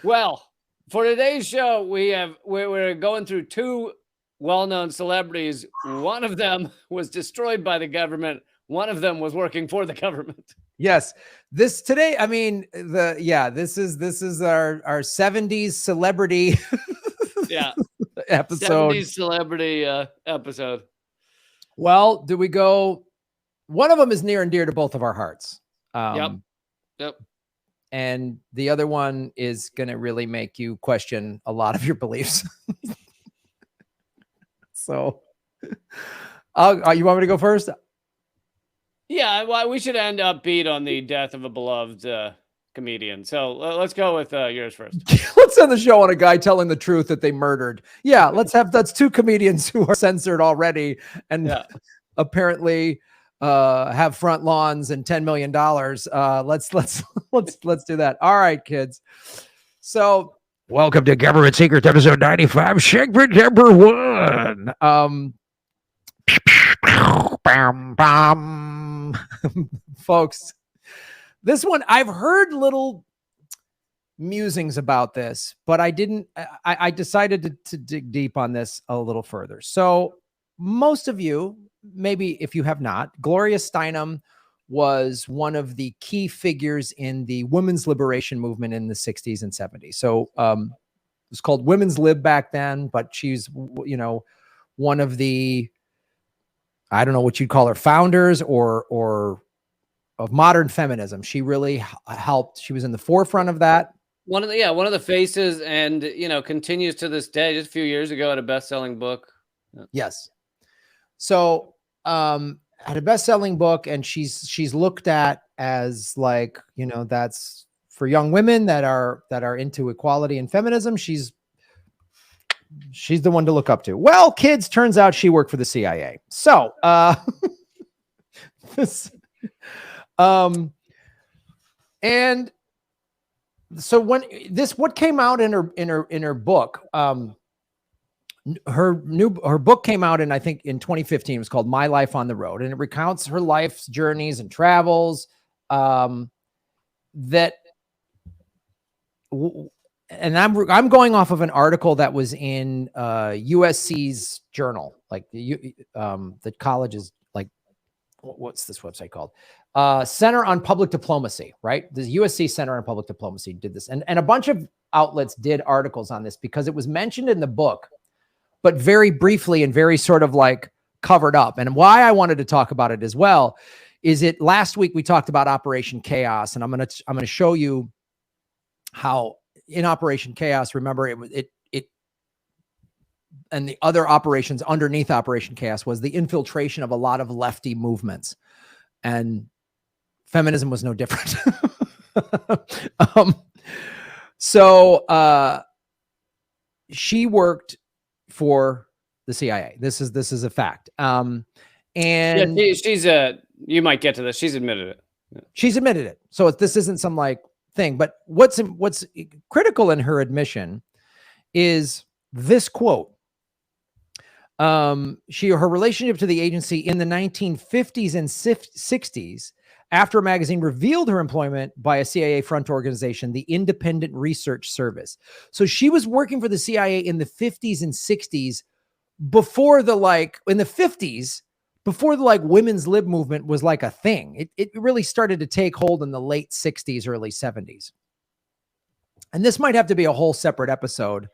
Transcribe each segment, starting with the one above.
Well, for today's show, we're going through two well-known celebrities. One of them was destroyed by the government. One of them was working for the government. Yes. This today, I mean, this is our 70s celebrity Yeah. episode. 70s celebrity episode. Well, do we go? One of them is near and dear to both of our hearts. Yep. And the other one is going to really make you question a lot of your beliefs. So, you want me to go first? Yeah, well, we should end upbeat on the death of a beloved comedian. So let's go with yours first. Let's end the show on a guy telling the truth that they murdered. Yeah, that's two comedians who are censored already and apparently have front lawns and $10 million. Let's do that. All right, kids. So welcome to Government Secrets episode 95, segment number 1. Folks, this one, I've heard little musings about this, but I decided to dig deep on this a little further. So most of you, maybe if you have not, Gloria Steinem was one of the key figures in the women's liberation movement in the 60s and 70s. So it was called Women's Lib back then, but she's, one of the, I don't know what you'd call her, founders or of modern feminism. She really helped. She was in the forefront of that. One of the faces, and continues to this day. Just a few years ago, had a best-selling book. Yes. So had a best-selling book, and she's looked at as like, that's for young women that are into equality and feminism. She's the one to look up to. Well, kids, turns out she worked for the CIA. So and so what came out in her book, her book came out I think in 2015. It was called My Life on the Road, and it recounts her life's journeys and travels. And I'm going off of an article that was in USC's journal, like the college's, like, what's this website called? Center on Public Diplomacy, right? The USC Center on Public Diplomacy did this. And a bunch of outlets did articles on this because it was mentioned in the book, but very briefly and very sort of like covered up. And why I wanted to talk about it as well is last week we talked about Operation Chaos, and I'm going to show you how in Operation Chaos, remember it and the other operations underneath Operation Chaos was the infiltration of a lot of lefty movements, and feminism was no different. So she worked for the CIA. This is a fact. And she's you might get to this. She's admitted it. Yeah. She's admitted it. So this isn't some like thing, but what's critical in her admission is this quote. Her relationship to the agency in the 1950s and 60s, after a magazine revealed her employment by a CIA front organization, the Independent Research Service. So she was working for the CIA in the 50s and 60s before the women's lib movement was like a thing. It really started to take hold in the late 60s, early 70s. And this might have to be a whole separate episode,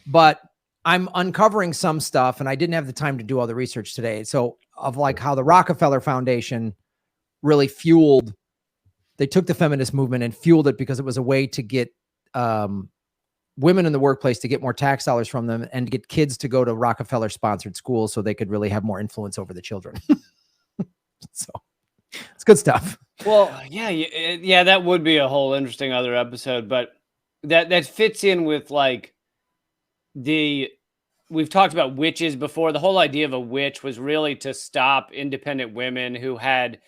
but I'm uncovering some stuff, and I didn't have the time to do all the research today. So of like how the Rockefeller Foundation really they took the feminist movement and fueled it because it was a way to get women in the workplace to get more tax dollars from them and to get kids to go to Rockefeller sponsored schools so they could really have more influence over the children. So it's good stuff. Well, yeah, that would be a whole interesting other episode, but that fits in with like we've talked about witches before. The whole idea of a witch was really to stop independent women who had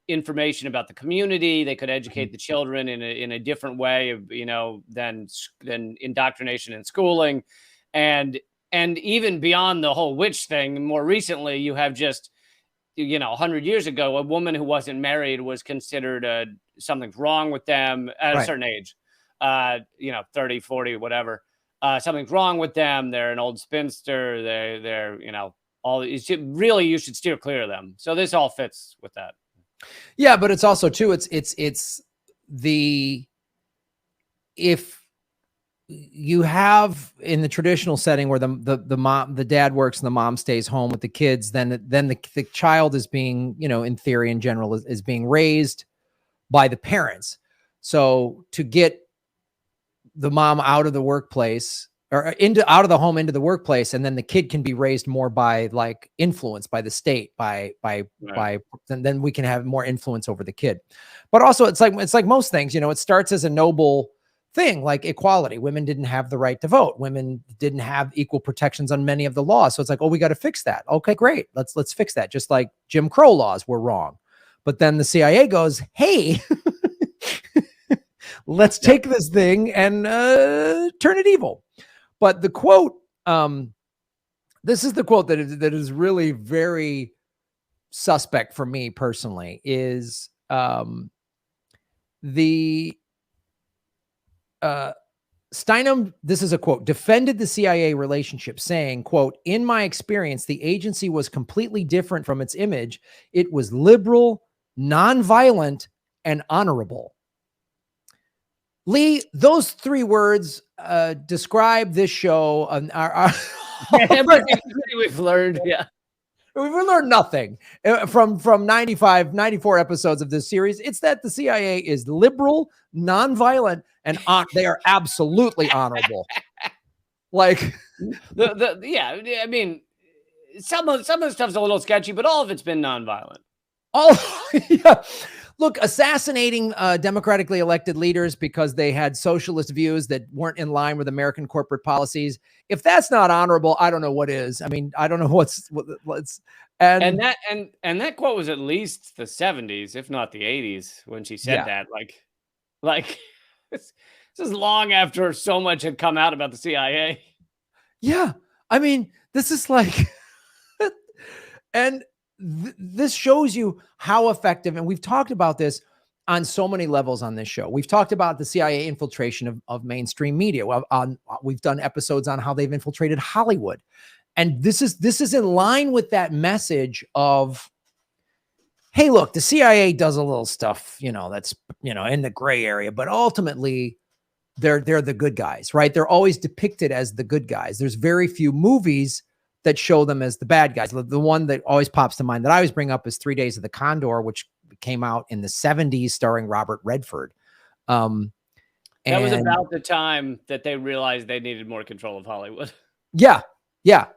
information about the community. They could educate the children in a different way of, than indoctrination and schooling. And even beyond the whole witch thing, more recently, you have just, 100 years ago, a woman who wasn't married was considered something's wrong with them at a certain age. you know, 30, 40, whatever, something's wrong with them. They're an old spinster. They're, you know, all you should steer clear of them. So this all fits with that. Yeah, but it's also too, it's the, if you have in the traditional setting where the dad works and the mom stays home with the kids, then the child is being, you know, in theory, in general, is being raised by the parents. So to get the mom out of the workplace, or out of the home into the workplace, and then the kid can be raised more by like influence by the state, by then we can have more influence over the kid. But also it's like most things, you know, it starts as a noble thing, like equality. Women didn't have the right to vote. Women didn't have equal protections on many of the laws. So it's like, oh, we got to fix that. Okay, great. Let's fix that. Just like Jim Crow laws were wrong. But then the CIA goes, hey, let's take this thing and turn it evil. But the quote, this is the quote that is really very suspect for me personally, is Steinem, this is a quote, defended the CIA relationship, saying, quote, in my experience, the agency was completely different from its image. It was liberal, nonviolent, and honorable. Lee, those three words describe this show. Everything we've learned, yeah. We've learned nothing from 94 episodes of this series. It's that the CIA is liberal, nonviolent, and they are absolutely honorable. Like yeah, I mean, some of the stuff's a little sketchy, but all of it's been nonviolent. Yeah. Look, assassinating democratically elected leaders because they had socialist views that weren't in line with American corporate policies. If that's not honorable, I don't know what is. I mean, I don't know what's and that quote was at least the 70s, if not the 80s, when she said that. Like this is long after so much had come out about the CIA. Yeah, I mean, this is like, and this shows you how effective, and we've talked about this on so many levels on this show. We've talked about the CIA infiltration of mainstream media. We've done episodes on how they've infiltrated Hollywood. And this is in line with that message of, hey, look, the CIA does a little stuff, you know, that's, you know, in the gray area, but ultimately they're the good guys, right? They're always depicted as the good guys. There's very few movies that show them as the bad guys. The one that always pops to mind that I always bring up is 3 Days of the Condor, which came out in the 70s, starring Robert Redford. That was about the time that they realized they needed more control of Hollywood. Yeah. Yeah.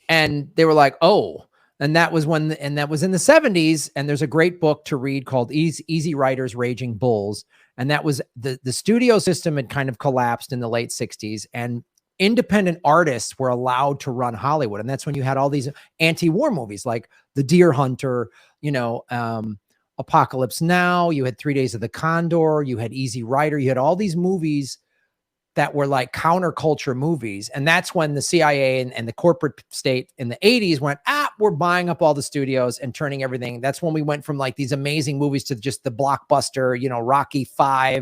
And they were like, oh, and that was in the 70s. And there's a great book to read called Easy Riders, Raging Bulls. And that was the studio system had kind of collapsed in the late 60s, and independent artists were allowed to run Hollywood. And that's when you had all these anti-war movies like The Deer Hunter, you know, Apocalypse Now, you had 3 Days of the Condor, you had Easy Rider, you had all these movies that were like counterculture movies. And that's when the CIA and the corporate state in the 80s went, we're buying up all the studios and turning everything. That's when we went from like these amazing movies to just the blockbuster, you know, Rocky V,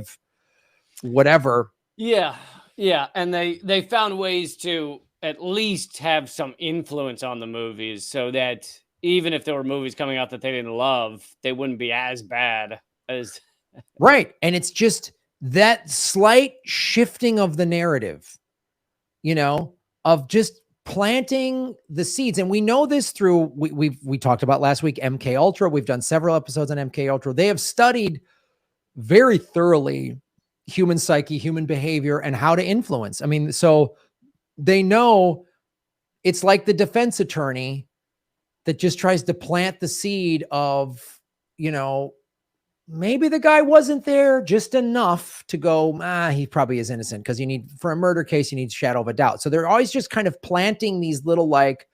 whatever. Yeah. Yeah, and they found ways to at least have some influence on the movies so that even if there were movies coming out that they didn't love, they wouldn't be as bad as... Right, and it's just that slight shifting of the narrative, you know, of just planting the seeds. And we know this through, we talked about last week, MK Ultra. We've done several episodes on MK Ultra. They have studied very thoroughly human psyche, human behavior, and how to influence. I mean, so they know it's like the defense attorney that just tries to plant the seed of, you know, maybe the guy wasn't there just enough to go, he probably is innocent, because for a murder case, you need shadow of a doubt. So they're always just kind of planting these little like,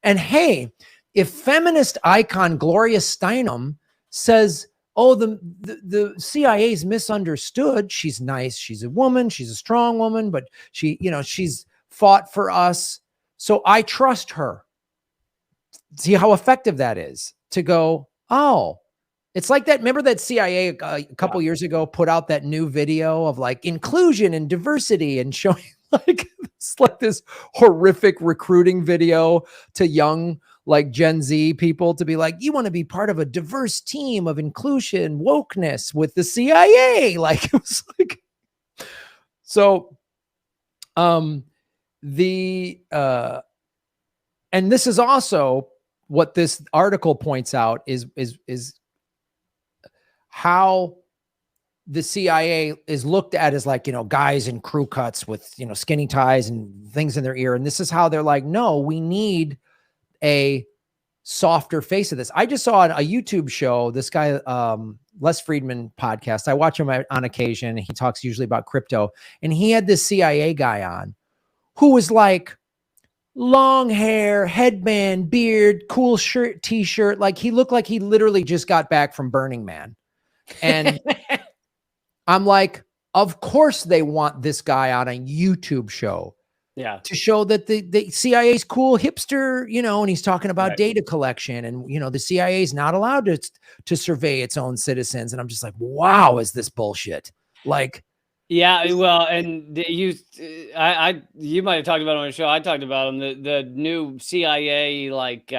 and hey, if feminist icon Gloria Steinem says, oh, the CIA's misunderstood. She's nice. She's a woman. She's a strong woman, but she, you know, she's fought for us. So I trust her. See how effective that is to go, oh, It's like that. Remember that CIA a couple years ago put out that new video of like inclusion and diversity and showing like it's like this horrific recruiting video to young like Gen Z people to be like, you want to be part of a diverse team of inclusion, wokeness with the CIA. Like it was like, so, and this is also what this article points out is how the CIA is looked at as like, guys in crew cuts with, skinny ties and things in their ear. And this is how they're like, no, we need a softer face of this. I just saw a YouTube show, this guy, Les Friedman podcast. I watch him on occasion. He talks usually about crypto, and he had this CIA guy on who was like long hair, headband, beard, cool shirt, t-shirt. Like he looked like he literally just got back from Burning Man. And I'm like, of course they want this guy on a YouTube show. Yeah. To show that the CIA's cool hipster, and he's talking about data collection and, the CIA is not allowed to survey its own citizens. And I'm just like, wow, is this bullshit? Like, yeah, well, and you might have talked about it on the show. I talked about them, the new CIA, like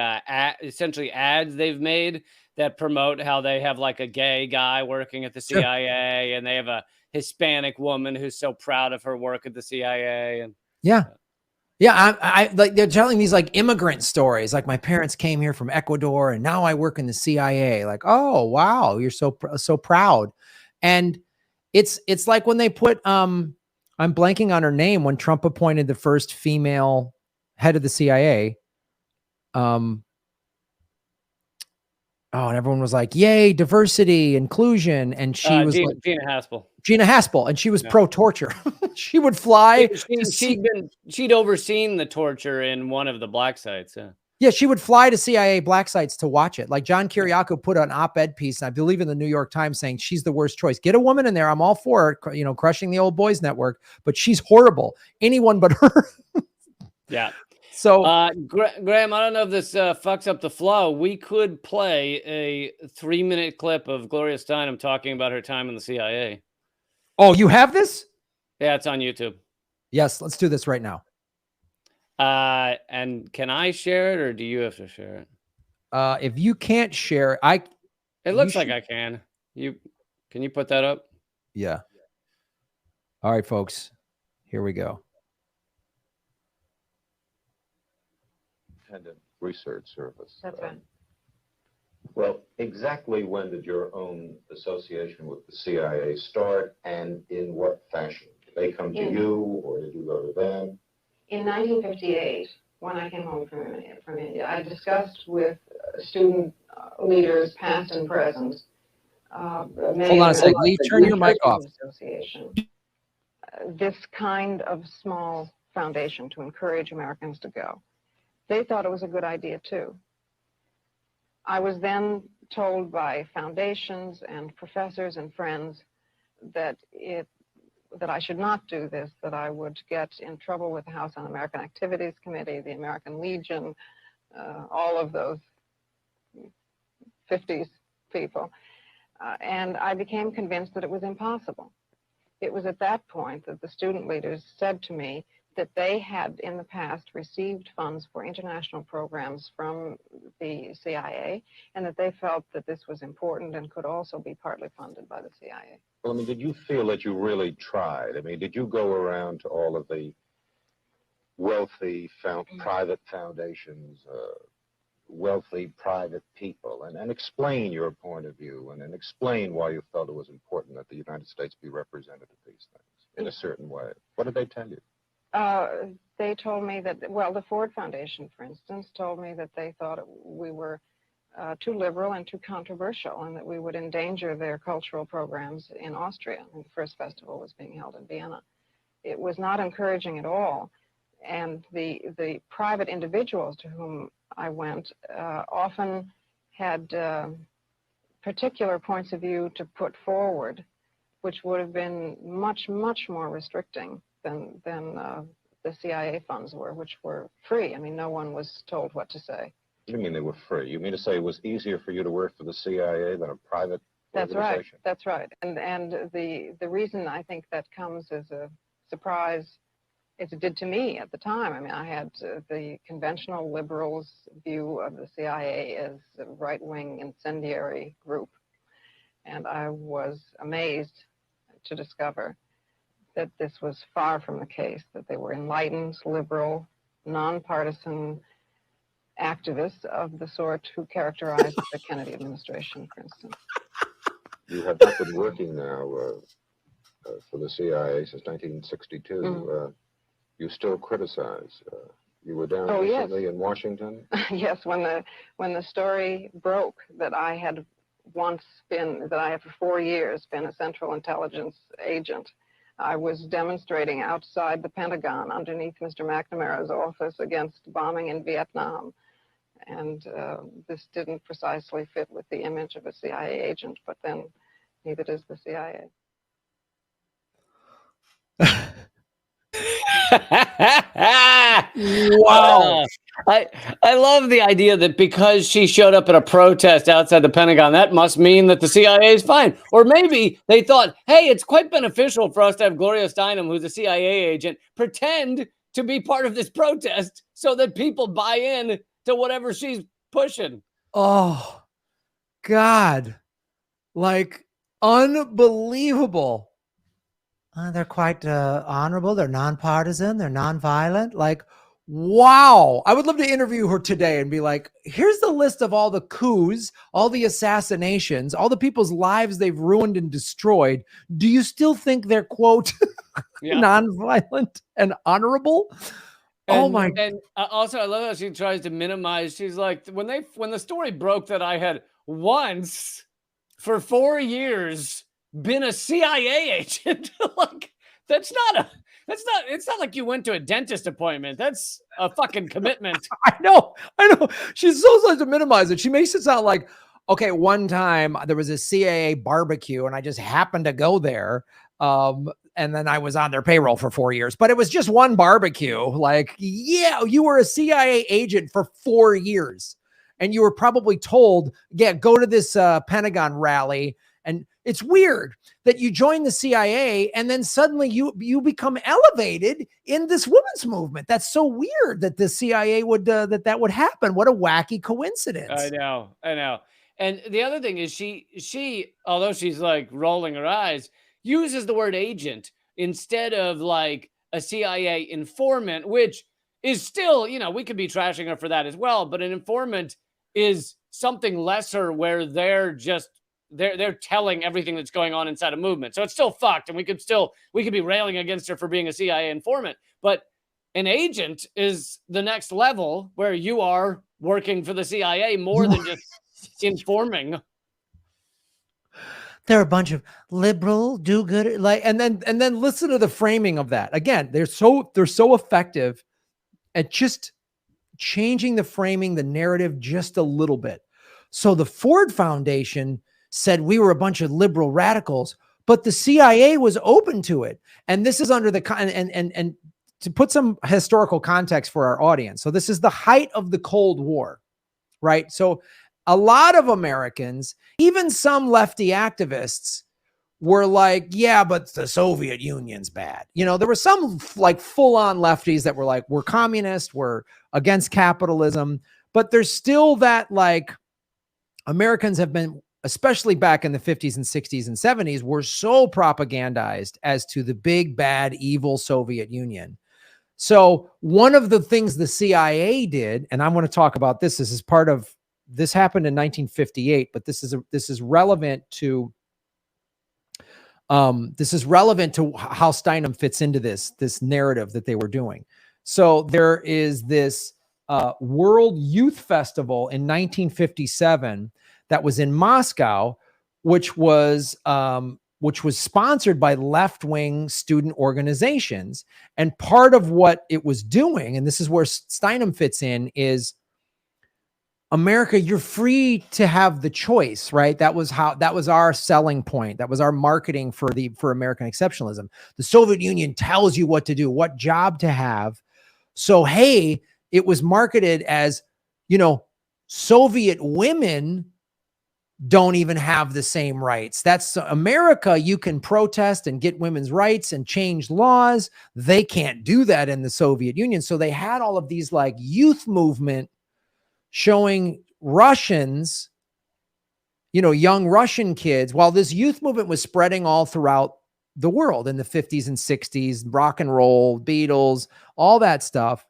essentially ads they've made that promote how they have like a gay guy working at the CIA and they have a Hispanic woman who's so proud of her work at the CIA. And yeah. I like they're telling these like immigrant stories. Like my parents came here from Ecuador and now I work in the CIA. Like, oh wow, you're so proud. And it's like when they put I'm blanking on her name when Trump appointed the first female head of the CIA. And everyone was like, yay, diversity, inclusion. And she was like Gina Haspel, and she was pro-torture. She would fly. She'd overseen the torture in one of the black sites. Yeah, she would fly to CIA black sites to watch it. Like John Kiriakou put an op-ed piece, I believe in the New York Times, saying she's the worst choice. Get a woman in there. I'm all for it, crushing the old boys network, but she's horrible. Anyone but her. Yeah. So, Graham, I don't know if this fucks up the flow. We could play a 3-minute clip of Gloria Steinem talking about her time in the CIA. Oh, you have this? Yeah, it's on YouTube. Yes, let's do this right now. And can I share it, or do you have to share it? If you can't share, it looks like I can. Can you put that up? Yeah. All right, folks. Here we go. Independent Research Service. That's right. Well, exactly when did your own association with the CIA start, and in what fashion? Did they come to you, or did you go to them? In 1958, when I came home from India, I discussed with student leaders, past and present. Hold on a second. Lee, turn your mic off. Association. This kind of small foundation to encourage Americans to go. They thought it was a good idea too. I was then told by foundations and professors and friends that I should not do this, that I would get in trouble with the House Un-American Activities Committee, the American Legion, all of those 50s people. And I became convinced that it was impossible. It was at that point that the student leaders said to me that they had in the past received funds for international programs from the CIA, and that they felt that this was important and could also be partly funded by the CIA. Well, I mean, did you feel that you really tried? I mean, did you go around to all of the wealthy private foundations, wealthy private people, and explain your point of view and explain why you felt it was important that the United States be represented at these things in a certain way? What did they tell you? They told me that, well, the Ford Foundation, for instance, told me that they thought we were too liberal and too controversial, and that we would endanger their cultural programs in Austria. And the first festival was being held in Vienna. It was not encouraging at all. And the private individuals to whom I went often had particular points of view to put forward, which would have been much, much more restricting than the CIA funds were, which were free. I mean, no one was told what to say. You mean they were free? You mean to say it was easier for you to work for the CIA than a private That's right. organization? That's right. And the reason I think that comes as a surprise, as it did to me at the time. I mean, I had the conventional liberals' view of the CIA as a right-wing incendiary group, and I was amazed to discover that this was far from the case, that they were enlightened, liberal, nonpartisan activists of the sort who characterized the Kennedy administration, for instance. You have not been working now for the CIA since 1962. Mm. You still criticize. You were down Oh, yes. recently in Washington. Yes, when the story broke that I had that I had for 4 years been a Central Intelligence agent, I was demonstrating outside the Pentagon underneath Mr. McNamara's office against bombing in Vietnam. And this didn't precisely fit with the image of a CIA agent, but then neither does the CIA. Wow. I love the idea that because she showed up at a protest outside the Pentagon, that must mean that the CIA is fine. Or maybe they thought, hey, it's quite beneficial for us to have Gloria Steinem, who's a CIA agent, pretend to be part of this protest so that people buy in to whatever she's pushing. Oh, God. Like, unbelievable. They're quite honorable. They're nonpartisan. They're nonviolent. Like, wow. I would love to interview her today and be like, here's the list of all the coups, all the assassinations, all the people's lives they've ruined and destroyed. Do you still think they're, quote, nonviolent and honorable? Oh my! And also, I love how she tries to minimize. She's like, when the story broke that I had once for 4 years been a CIA agent, like it's not like you went to a dentist appointment. That's a fucking commitment. I know. She's so supposed to minimize it. She makes it sound like, okay, one time there was a CIA barbecue and I just happened to go there. And then I was on their payroll for 4 years, but it was just one barbecue. Like, yeah, you were a CIA agent for 4 years and you were probably told, yeah, go to this Pentagon rally. And it's weird that you join the CIA and then suddenly you become elevated in this women's movement. That's so weird that the CIA would, that would happen. What a wacky coincidence. I know. And the other thing is she, although she's like rolling her eyes, uses the word agent instead of like a CIA informant, which is still, we could be trashing her for that as well. But an informant is something lesser where they're telling everything that's going on inside a movement. So it's still fucked. And we could be railing against her for being a CIA informant. But an agent is the next level where you are working for the CIA more than just informing. They're a bunch of liberal do-good, like, and then listen to the framing of that. Again, they're so effective at just changing the framing, the narrative just a little bit. So the Ford Foundation said we were a bunch of liberal radicals, but the CIA was open to it. And this is under the and to put some historical context for our audience. So this is the height of the Cold War, right? So a lot of Americans, even some lefty activists, were like, yeah, but the Soviet Union's bad. There were some like full-on lefties that were like, we're communist, we're against capitalism, but there's still that, like, Americans have been, especially back in the 50s and 60s and 70s, were so propagandized as to the big, bad, evil Soviet Union. So one of the things the CIA did, and I want to talk about this is part of, this happened in 1958, but this is relevant to how Steinem fits into this narrative that they were doing. So there is this World Youth Festival in 1957 that was in Moscow, which was sponsored by left-wing student organizations. And part of what it was doing, and this is where Steinem fits in, is America, you're free to have the choice, right? That was our selling point. That was our marketing for American exceptionalism. The Soviet Union tells you what to do, what job to have. So, hey, it was marketed as, Soviet women don't even have the same rights. That's America. You can protest and get women's rights and change laws. They can't do that in the Soviet Union. So they had all of these like youth movement showing Russians, you know, young Russian kids, while this youth movement was spreading all throughout the world in the 50s and 60s, rock and roll, Beatles, all that stuff.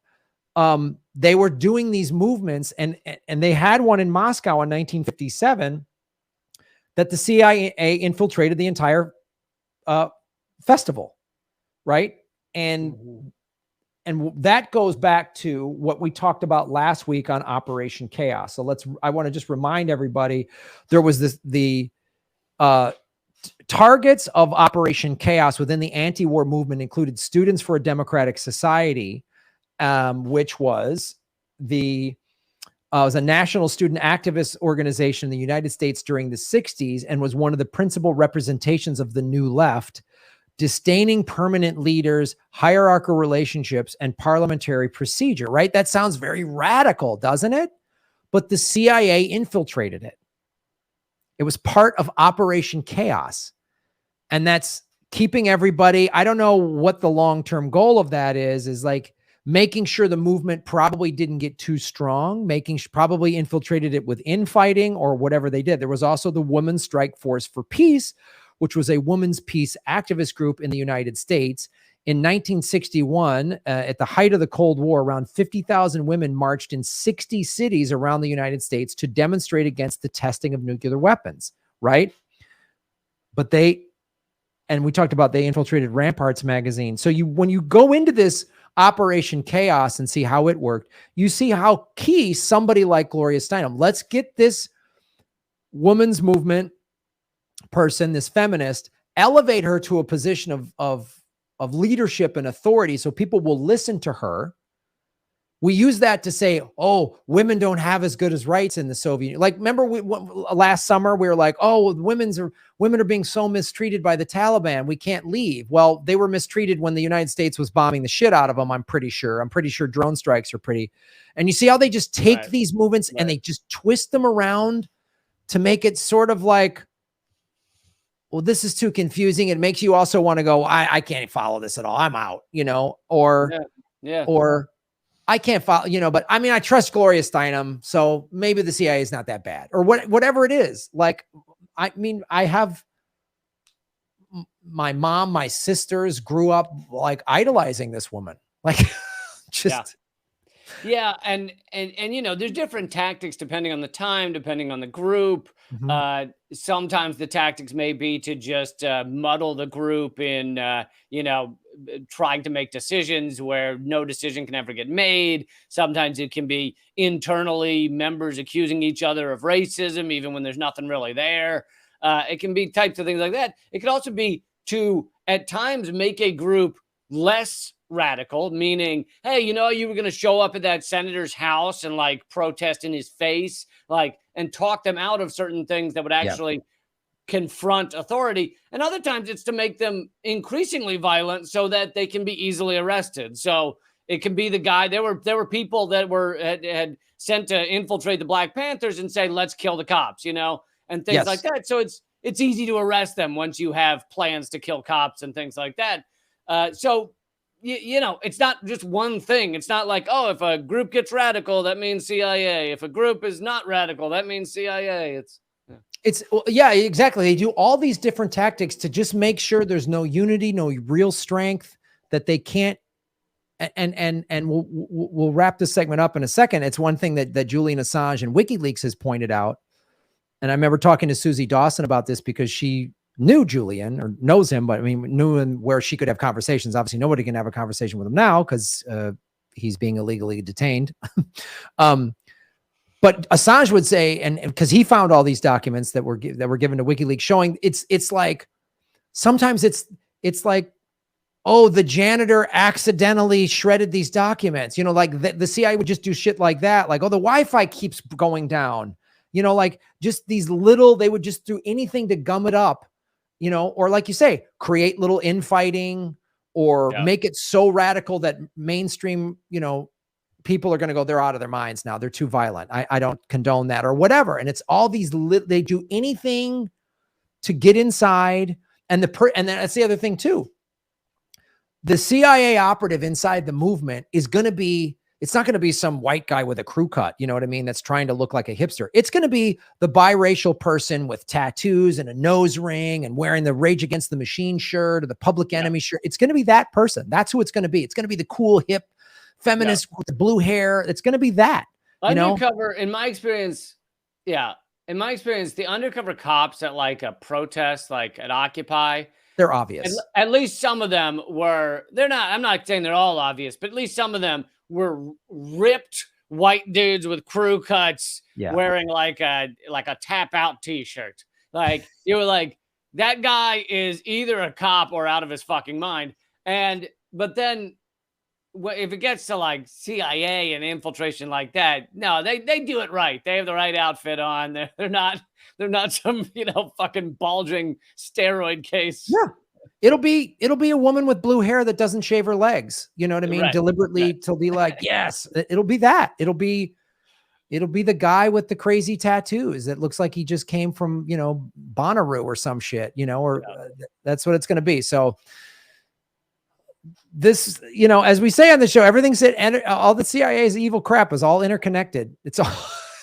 They were doing these movements, and they had one in Moscow in 1957 that the CIA infiltrated the entire festival, right? And that goes back to what we talked about last week on Operation Chaos. So I want to just remind everybody, there was the targets of Operation Chaos within the anti-war movement included Students for a Democratic Society, which was was a national student activist organization in the United States during the 60s and was one of the principal representations of the New Left, disdaining permanent leaders, hierarchical relationships, and parliamentary procedure, right? That sounds very radical, doesn't it? But the CIA infiltrated it. It was part of Operation Chaos. And that's keeping everybody, I don't know what the long-term goal of that is like making sure the movement probably didn't get too strong, probably infiltrated it with infighting or whatever they did. There was also the Women's Strike Force for Peace, which was a women's peace activist group in the United States. In 1961, at the height of the Cold War, around 50,000 women marched in 60 cities around the United States to demonstrate against the testing of nuclear weapons, right? But and we talked about they infiltrated Ramparts magazine. So when you go into this Operation Chaos and see how it worked, you see how key somebody like Gloria Steinem, let's get this women's movement person, this feminist, elevate her to a position of leadership and authority so people will listen to her. We use that to say, oh, women don't have as good as rights in the Soviet Union. Like, remember last summer, we were like, oh, women are being so mistreated by the Taliban. We can't leave. Well, they were mistreated when the United States was bombing the shit out of them. I'm pretty sure drone strikes are pretty. And you see how they just take these movements and they just twist them around to make it sort of like, well, this is too confusing. It makes you also want to go, I can't follow this at all. I'm out, you know, or I can't follow, you know, but I mean, I trust Gloria Steinem, so maybe the CIA is not that bad, or whatever it is. Like, I mean, I have my mom, my sisters grew up like idolizing this woman, like just. Yeah. And you know, there's different tactics depending on the time, depending on the group. Sometimes the tactics may be to just muddle the group in, you know, trying to make decisions where no decision can ever get made. Sometimes it can be internally members accusing each other of racism, even when there's nothing really there. It can be types of things like that. It could also be to, at times, make a group less radical, meaning, hey, you know, you were going to show up at that senator's house and like protest in his face, like, and talk them out of certain things that would actually confront authority. And other times it's to make them increasingly violent so that they can be easily arrested. So it can be the guy, there were people that had sent to infiltrate the Black Panthers and say, let's kill the cops, you know, and things like that. So it's easy to arrest them once you have plans to kill cops and things like that. So you know, it's not just one thing. It's not like, oh, if a group gets radical, that means CIA. If a group is not radical, that means CIA. Yeah, exactly. They do all these different tactics to just make sure there's no unity, no real strength, that they can't. And we'll wrap this segment up in a second. It's one thing that Julian Assange and WikiLeaks has pointed out. And I remember talking to Susie Dawson about this because she knew Julian, or knows him, but I mean, knew him where she could have conversations. Obviously, nobody can have a conversation with him now because he's being illegally detained. But Assange would say, and because he found all these documents that were given to WikiLeaks, showing it's like sometimes it's like, oh, the janitor accidentally shredded these documents. You know, like the CIA would just do shit like that. Like, oh, the Wi-Fi keeps going down. You know, like just these little, they would just do anything to gum it up. You know, or like you say, create little infighting or make it so radical that mainstream, you know, people are going to go, they're out of their minds now. They're too violent. I don't condone that or whatever. And it's all these, they do anything to get inside. And and then that's the other thing too. The CIA operative inside the movement is going to be, it's not going to be some white guy with a crew cut. You know what I mean? That's trying to look like a hipster. It's going to be the biracial person with tattoos and a nose ring and wearing the Rage Against the Machine shirt or the Public Enemy shirt. It's going to be that person. That's who it's going to be. It's going to be the cool, hip feminist with the blue hair. It's going to be that. Undercover, in my experience, the undercover cops at like a protest, like at Occupy, they're obvious. At least some of them were, I'm not saying they're all obvious, but at least some of them were ripped white dudes with crew cuts wearing like a tap out t-shirt. Like you were like, that guy is either a cop or out of his fucking mind. But then if it gets to like CIA and infiltration like that, no, they do it right. They have the right outfit on. They're not some, fucking bulging steroid case. Yeah. It'll be a woman with blue hair that doesn't shave her legs. You know what I mean? Right. Deliberately to be like, yes, it'll be that. It'll be the guy with the crazy tattoos that looks like he just came from, Bonnaroo or some shit, that's what it's going to be. So this, as we say on the show, everything's all the CIA's evil crap is all interconnected. It's all